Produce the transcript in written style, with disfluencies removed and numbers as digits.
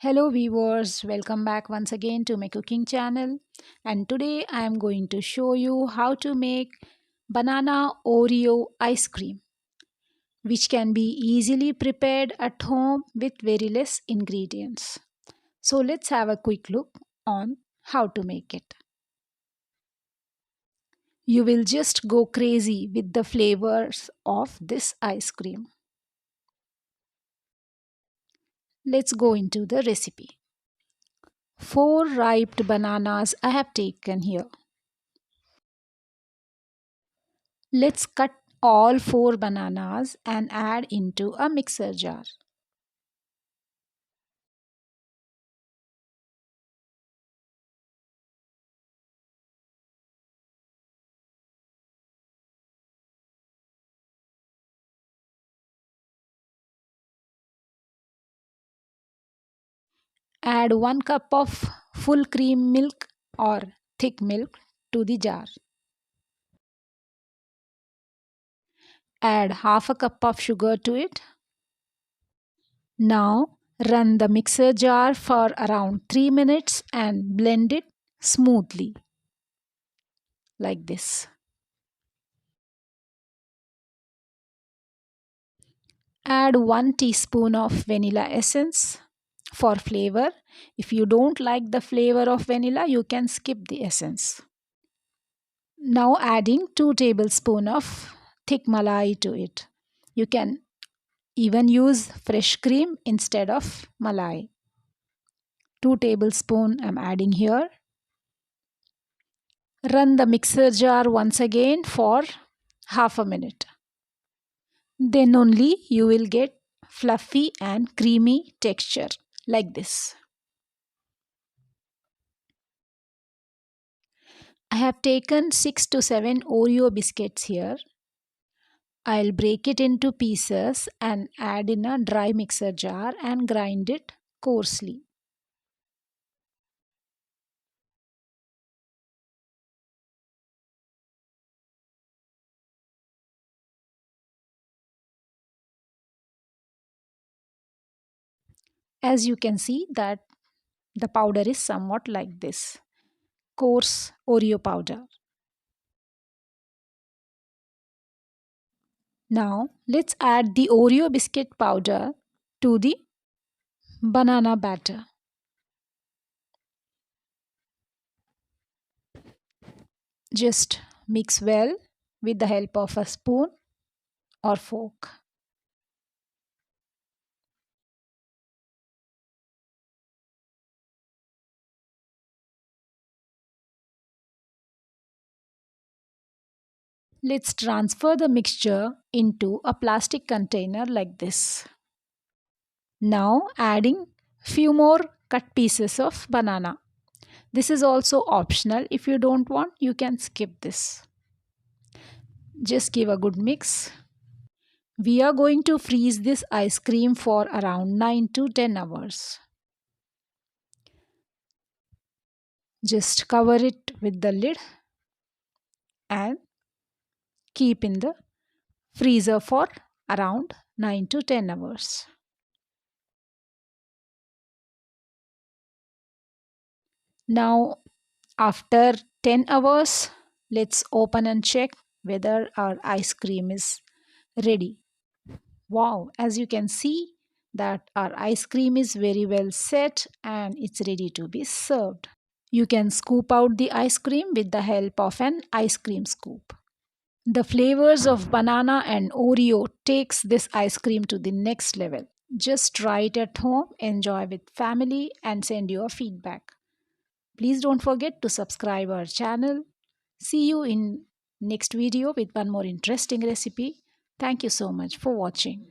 Hello viewers, welcome back once again to my cooking channel, and today I am going to show you how to make banana Oreo ice cream, which can be easily prepared at home with very less ingredients. So let's have a quick look on how to make it. You will just go crazy with the flavors of this ice cream. Let's go into the recipe. 4 ripe bananas I have taken here. Let's cut all 4 bananas and add into a mixer jar. Add 1 cup of full cream milk or thick milk to the jar. Add half a cup of sugar to it. Now run the mixer jar for around 3 minutes and blend it smoothly like this. Add 1 teaspoon of vanilla essence for flavor. If you don't like the flavor of vanilla, you can skip the essence. Now adding 2 tablespoons of thick malai to it. You can even use fresh cream instead of malai. 2 tablespoons I'm adding here. Run the mixer jar once again for half a minute. Then only you will get fluffy and creamy texture like this. I have taken 6 to 7 Oreo biscuits here. I'll break it into pieces and add in a dry mixer jar and grind it coarsely. As you can see that the powder is somewhat like this, coarse Oreo powder. Now let's add the Oreo biscuit powder to the banana batter. Just mix well with the help of a spoon or fork. Let's transfer the mixture into a plastic container like this. Now adding few more cut pieces of banana. This is also optional. If you don't want, you can skip this. Just give a good mix. We are going to freeze this ice cream for around 9 to 10 hours. Just cover it with the lid and keep in the freezer for around 9 to 10 hours. Now after 10 hours, let's open and check whether our ice cream is ready. Wow, as you can see that our ice cream is very well set and it's ready to be served. You can scoop out the ice cream with the help of an ice cream scoop. The flavors of banana and Oreo takes this ice cream to the next level. Just try it at home, enjoy with family and send your feedback. Please don't forget to subscribe our channel. See you in next video with one more interesting recipe. Thank you so much for watching.